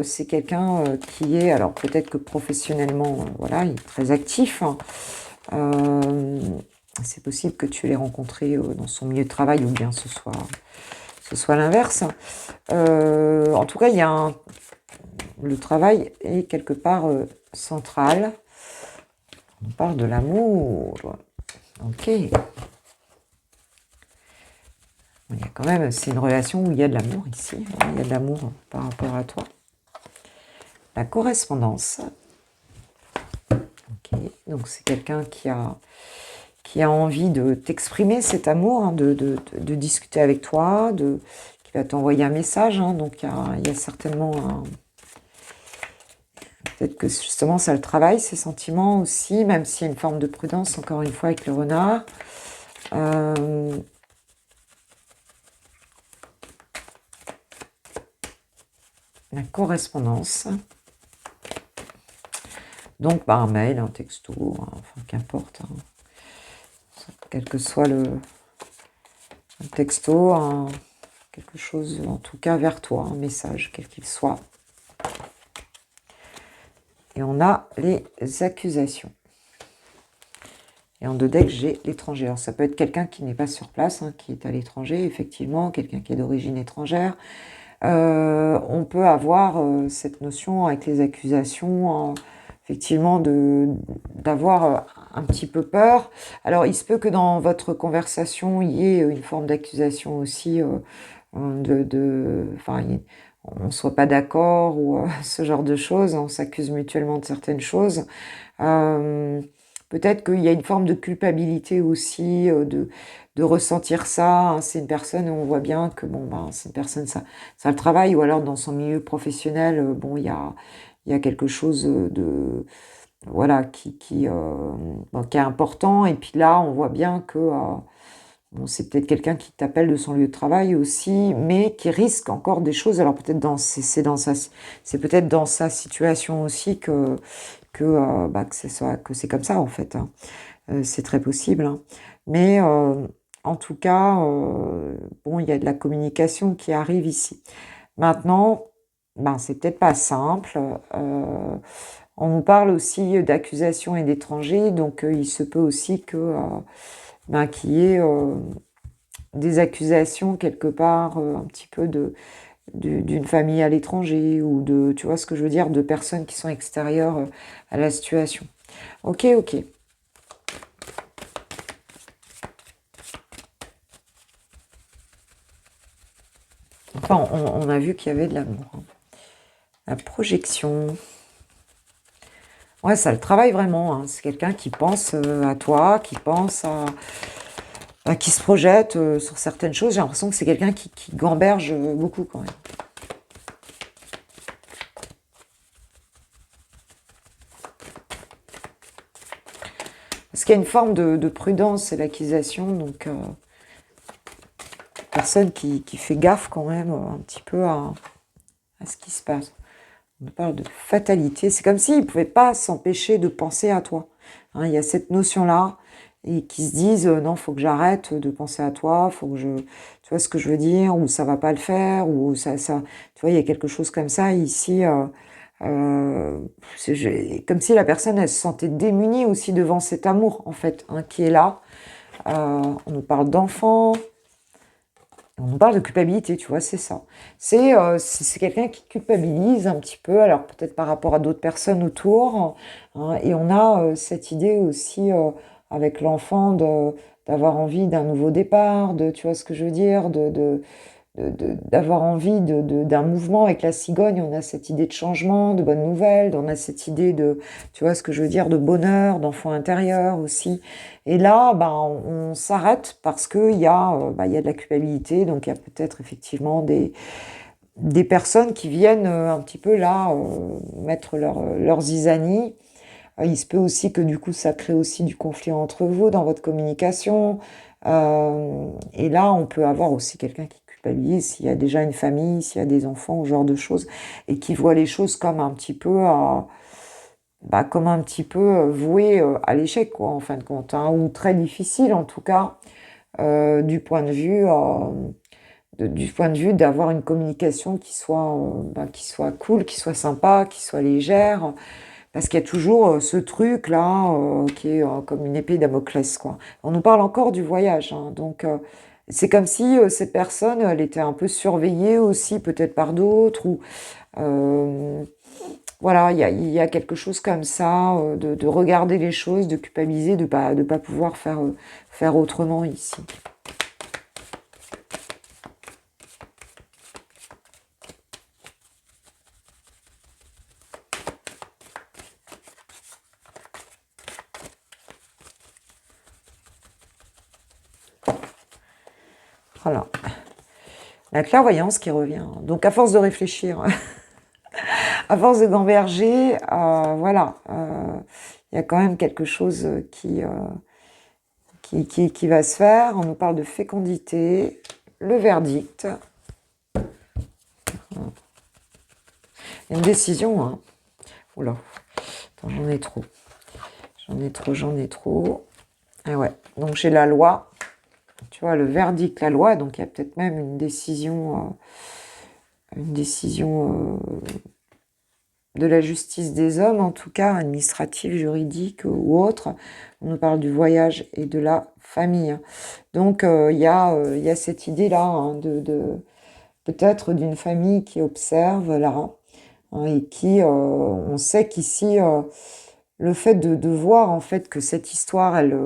c'est quelqu'un qui est, alors peut-être que professionnellement, voilà, il est très actif. C'est possible que tu l'aies rencontré dans son milieu de travail ou bien ce soit l'inverse. En tout cas, le travail est quelque part central. On parle de l'amour. Ok. Il y a quand même, c'est une relation où il y a de l'amour ici. Il y a de l'amour par rapport à toi. La correspondance. Ok, donc c'est quelqu'un qui a envie de t'exprimer cet amour, de discuter avec toi, qui va t'envoyer un message. Donc il y a certainement peut-être que justement ça le travaille, ses sentiments aussi, même s'il y a une forme de prudence, encore une fois, avec le renard. La correspondance. Donc, un mail, un texto, enfin, qu'importe. Quel que soit un texto, quelque chose, en tout cas, vers toi, un message, quel qu'il soit. Et on a les accusations. Et en deux decks, j'ai l'étranger. Alors, ça peut être quelqu'un qui n'est pas sur place, qui est à l'étranger, effectivement, quelqu'un qui est d'origine étrangère. On peut avoir cette notion avec les accusations, effectivement, d'avoir un petit peu peur. Alors, il se peut que dans votre conversation, il y ait une forme d'accusation aussi, enfin, on ne soit pas d'accord ou ce genre de choses. On s'accuse mutuellement de certaines choses. Peut-être qu'il y a une forme de culpabilité aussi, de ressentir ça. C'est une personne où on voit bien que c'est une personne, ça le travaille, ou alors dans son milieu professionnel, il y a quelque chose de voilà qui est important. Et puis là, on voit bien que c'est peut-être quelqu'un qui t'appelle de son lieu de travail aussi, mais qui risque encore des choses. Alors peut-être c'est peut-être dans sa situation aussi que c'est comme ça en fait. C'est très possible. Mais en tout cas, il y a de la communication qui arrive ici. Maintenant, c'est peut-être pas simple. On nous parle aussi d'accusations et d'étrangers, donc il se peut aussi qu'il y ait des accusations quelque part, un petit peu d'une famille à l'étranger, ou tu vois ce que je veux dire, de personnes qui sont extérieures à la situation. Ok. Enfin, on a vu qu'il y avait de l'amour. La projection. Ouais, ça le travaille vraiment. C'est quelqu'un qui pense à toi, qui pense qui se projette sur certaines choses. J'ai l'impression que c'est quelqu'un qui gamberge beaucoup quand même. Parce qu'il y a une forme de prudence et l'accusation, donc personne qui fait gaffe quand même un petit peu à ce qui se passe. On parle de fatalité. C'est comme s'il ne pouvait pas s'empêcher de penser à toi. Il y a cette notion-là. et qui se disent non, faut que j'arrête de penser à toi, faut que tu vois ce que je veux dire, ou ça va pas le faire, ou tu vois, il y a quelque chose comme ça ici. Euh, Comme si la personne, elle se sentait démunie aussi devant cet amour, en fait, hein, qui est là. On nous parle d'enfants, on nous parle de culpabilité, tu vois, c'est ça. C'est quelqu'un qui culpabilise un petit peu, alors peut-être par rapport à d'autres personnes autour, hein, et on a cette idée aussi avec l'enfant d'avoir envie d'un nouveau départ, tu vois ce que je veux dire, d'avoir envie d'un mouvement avec la cigogne. On a cette idée de changement, de bonnes nouvelles, on a cette idée tu vois ce que je veux dire, de bonheur, d'enfant intérieur aussi. Et là, ben, on s'arrête parce qu'il y a de la culpabilité, donc il y a peut-être effectivement des personnes qui viennent un petit peu là mettre leur zizanie. Il se peut aussi que du coup ça crée aussi du conflit entre vous dans votre communication. Et là, on peut avoir aussi quelqu'un qui culpabilise s'il y a déjà une famille, s'il y a des enfants, ce genre de choses, et qui voit les choses comme un petit peu, comme un petit peu voué à l'échec, quoi, en fin de compte, hein, ou très difficile en tout cas, du point de vue, du point de vue d'avoir une communication qui soit cool, qui soit sympa, qui soit légère. Parce qu'il y a toujours ce truc-là qui est comme une épée Damoclès, quoi. On nous parle encore du voyage, hein, donc c'est comme si cette personne, elle était un peu surveillée aussi, peut-être par d'autres, ou euh, voilà, il y a quelque chose comme ça, de regarder les choses, de culpabiliser, de pas pouvoir faire autrement ici. Voilà. La clairvoyance qui revient. Donc à force de réfléchir, à force de gamberger, voilà, il y a quand même quelque chose qui va se faire. On nous parle de fécondité, le verdict, une décision. Hein. Oula, attends, j'en ai trop. J'en ai trop. Et ouais, donc j'ai la loi. Tu vois, le verdict, la loi. Donc il y a peut-être même une décision de la justice des hommes, en tout cas administrative, juridique ou autre. On nous parle du voyage et de la famille. Donc il y a cette idée-là hein, peut-être d'une famille qui observe là hein, et qui, on sait qu'ici, le fait de voir en fait que cette histoire, elle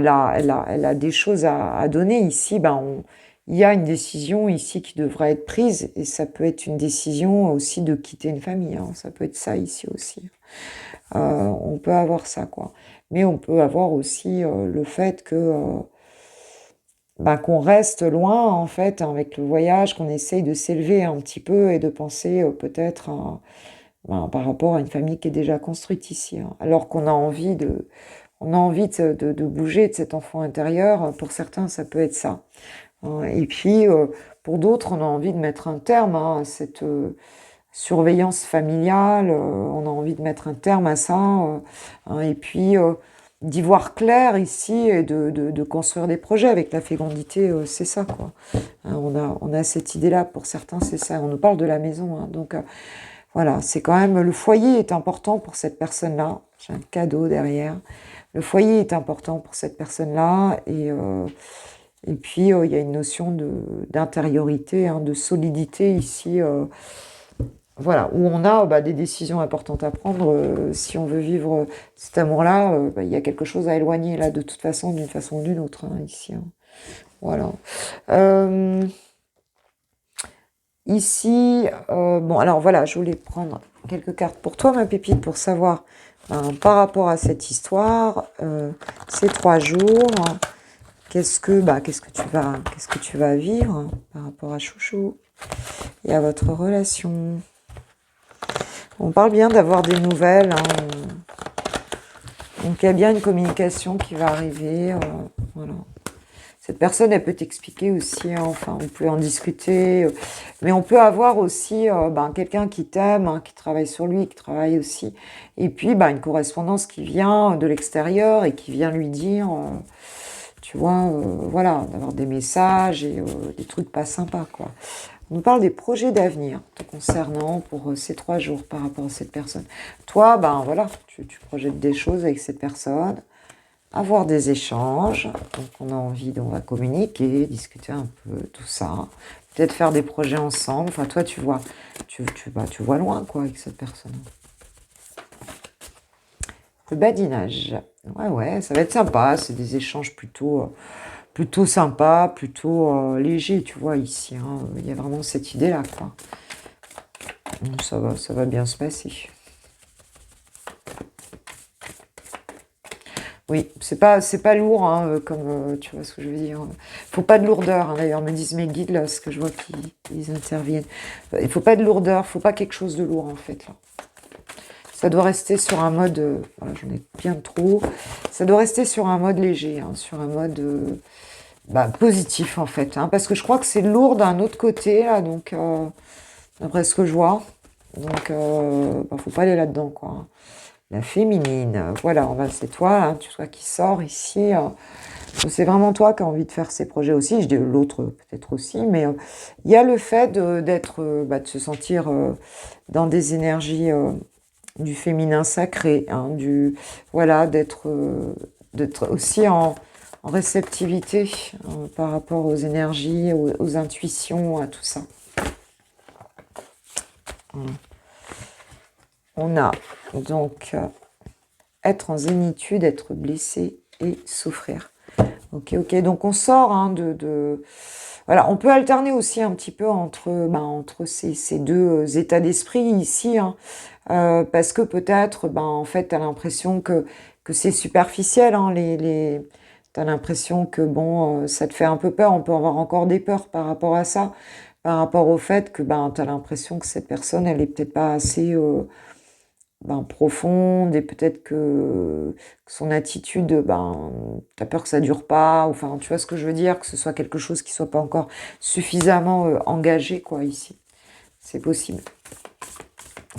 a des choses à donner ici, il y a une décision ici qui devrait être prise et ça peut être une décision aussi de quitter une famille. Hein, ça peut être ça ici aussi. On peut avoir ça quoi. Mais on peut avoir aussi le fait que qu'on reste loin en fait avec le voyage, qu'on essaye de s'élever un petit peu et de penser peut-être par rapport à une famille qui est déjà construite ici. Hein. Alors qu'on a envie on a envie de bouger de cet enfant intérieur. Pour certains, ça peut être ça. Hein. Et puis, pour d'autres, on a envie de mettre un terme à cette surveillance familiale. On a envie de mettre un terme à ça. Hein. Et puis, d'y voir clair ici et de construire des projets avec la fécondité, c'est ça, quoi. Hein, on a cette idée-là. Pour certains, c'est ça. On nous parle de la maison. Hein. Donc, voilà, c'est quand même... Le foyer est important pour cette personne-là. J'ai un cadeau derrière. Le foyer est important pour cette personne-là et puis il y a une notion d'intériorité, hein, de solidité ici, voilà, où on a des décisions importantes à prendre si on veut vivre cet amour-là. Il y a quelque chose à éloigner là, de toute façon, d'une façon ou d'une autre, hein, ici. Hein. Voilà. Ici, bon, alors voilà, je voulais prendre quelques cartes pour toi, ma pépite, pour savoir par rapport à cette histoire, ces 3 jours, qu'est-ce que tu vas vivre par rapport à Chouchou et à votre relation. On parle bien d'avoir des nouvelles, hein, donc il y a bien une communication qui va arriver, voilà. Cette personne, elle peut t'expliquer aussi, hein, enfin, on peut en discuter, mais on peut avoir aussi quelqu'un qui t'aime, hein, qui travaille sur lui, qui travaille aussi, et puis une correspondance qui vient de l'extérieur et qui vient lui dire, tu vois, voilà, d'avoir des messages et des trucs pas sympas, quoi. On nous parle des projets d'avenir te concernant pour ces 3 jours par rapport à cette personne. Toi, voilà, tu projettes des choses avec cette personne, avoir des échanges, donc on a envie, on va communiquer, discuter un peu, tout ça, peut-être faire des projets ensemble, enfin toi tu vois, tu vois loin quoi avec cette personne. Le badinage, ouais, ça va être sympa, c'est des échanges plutôt sympas, plutôt légers, tu vois, ici, hein, il y a vraiment cette idée-là, quoi. Donc, ça va bien se passer. Oui, c'est pas lourd, hein, comme tu vois ce que je veux dire. Faut pas de lourdeur, hein, d'ailleurs, me disent mes guides, là, ce que je vois qu'ils interviennent. Il faut pas de lourdeur, faut pas quelque chose de lourd, en fait, là. Ça doit rester sur un mode, voilà, j'en ai bien trop, ça doit rester sur un mode léger, hein, sur un mode positif, en fait, hein, parce que je crois que c'est lourd d'un autre côté, là, donc, d'après ce que je vois, donc, faut pas aller là-dedans, quoi, hein. La féminine, voilà, c'est toi, hein, tu vois, qui sort ici. C'est vraiment toi qui as envie de faire ces projets aussi. Je dis l'autre peut-être aussi, mais il y a le fait d'être, de se sentir dans des énergies du féminin sacré, hein, voilà, d'être aussi en réceptivité par rapport aux énergies, aux intuitions, à tout ça. On a donc être en zénitude, être blessé et souffrir. Ok, donc on sort hein, Voilà, on peut alterner aussi un petit peu entre ces deux états d'esprit ici, hein, parce que peut-être, en fait, tu as l'impression que c'est superficiel, hein, t'as l'impression que, ça te fait un peu peur, on peut avoir encore des peurs par rapport à ça, par rapport au fait que, tu as l'impression que cette personne, elle est peut-être pas assez... profonde et peut-être que son attitude, t'as peur que ça dure pas, enfin, tu vois ce que je veux dire, que ce soit quelque chose qui soit pas encore suffisamment engagé, quoi, ici. C'est possible.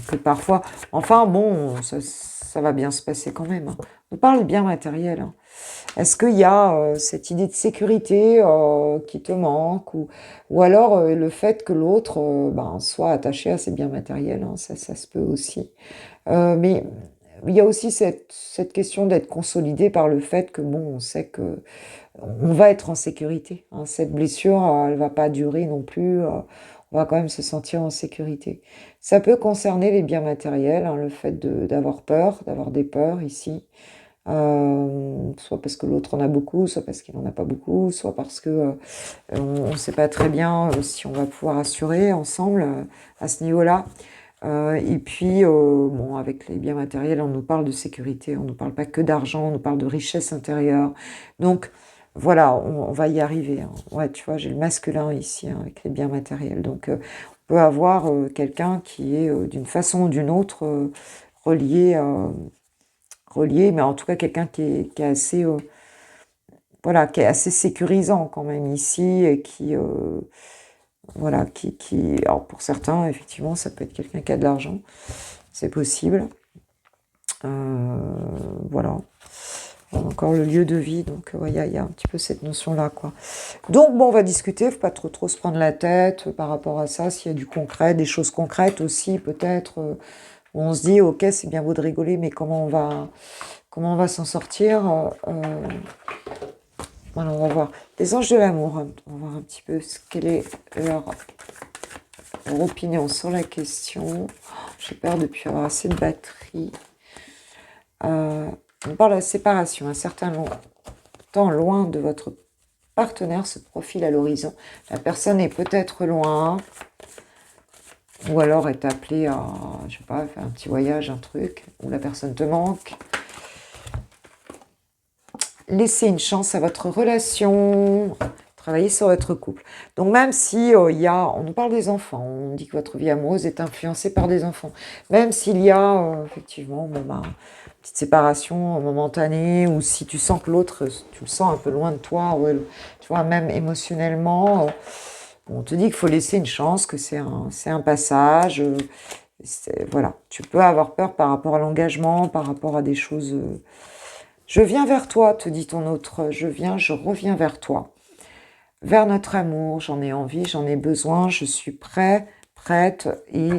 Que parfois, enfin, bon, ça va bien se passer quand même, hein. On parle bien matériel, hein. Est-ce qu'il y a cette idée de sécurité qui te manque ou alors le fait que l'autre soit attaché à ses biens matériels, hein, ça se peut aussi. Mais il y a aussi cette question d'être consolidé par le fait que, on sait que on va être en sécurité, hein. Cette blessure, elle va pas durer non plus. On va quand même se sentir en sécurité. Ça peut concerner les biens matériels, hein, le fait d'avoir peur, d'avoir des peurs ici. Soit parce que l'autre en a beaucoup, soit parce qu'il n'en a pas beaucoup, soit parce que on ne sait pas très bien si on va pouvoir assurer ensemble à ce niveau-là. Et puis, avec les biens matériels, on nous parle de sécurité, on ne nous parle pas que d'argent, on nous parle de richesse intérieure. Donc, voilà, on va y arriver, hein. Ouais, tu vois, j'ai le masculin ici, hein, avec les biens matériels. Donc, on peut avoir quelqu'un qui est d'une façon ou d'une autre relié, mais en tout cas, quelqu'un qui est assez... voilà, qui est assez sécurisant quand même ici et qui... voilà, alors pour certains, effectivement, ça peut être quelqu'un qui a de l'argent, c'est possible. Voilà. Encore le lieu de vie, donc il y a un petit peu cette notion-là, quoi. Donc, on va discuter, faut pas trop se prendre la tête par rapport à ça, s'il y a du concret, des choses concrètes aussi, peut-être, où on se dit, ok, c'est bien beau de rigoler, mais comment on va s'en sortir voilà, on va voir. Les anges de l'amour, hein. On va voir un petit peu quelle est leur opinion sur la question. J'ai peur de ne plus avoir assez de batterie. On parle de la séparation. Un certain temps loin de votre partenaire se profile à l'horizon. La personne est peut-être loin, ou alors est appelée à, je sais pas, faire un petit voyage, un truc, où la personne te manque. Laissez une chance à votre relation. travailler sur votre couple. Donc même si il y a, on nous parle des enfants, on dit que votre vie amoureuse est influencée par des enfants, même s'il y a effectivement bon, bah, une petite séparation momentanée, ou si tu sens que l'autre, tu le sens un peu loin de toi, ou tu vois, même émotionnellement, on te dit qu'il faut laisser une chance, que c'est un passage. Voilà, tu peux avoir peur par rapport à l'engagement, par rapport à des choses. Je viens vers toi, te dit ton autre. Je reviens vers toi. Vers notre amour, j'en ai envie, j'en ai besoin, je suis prêt, prête, et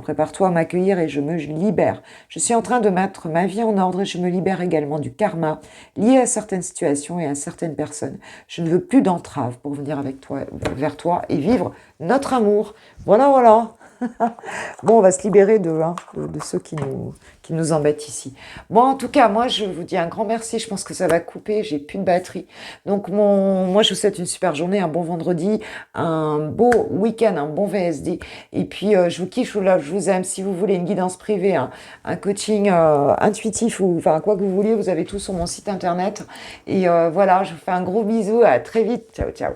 prépare-toi à m'accueillir et je me libère. Je suis en train de mettre ma vie en ordre et je me libère également du karma lié à certaines situations et à certaines personnes. Je ne veux plus d'entrave pour venir avec toi, vers toi et vivre notre amour. Voilà, voilà. Bon, on va se libérer de ceux qui nous embêtent ici. Bon, en tout cas, moi, je vous dis un grand merci. Je pense que ça va couper. J'ai plus de batterie. Donc, moi, je vous souhaite une super journée, un bon vendredi, un beau week-end, un bon VSD. Et puis, je vous kiffe, je vous love, je vous aime. Si vous voulez une guidance privée, un coaching intuitif, ou enfin, quoi que vous vouliez, vous avez tout sur mon site internet. Et voilà, je vous fais un gros bisou. À très vite. Ciao, ciao.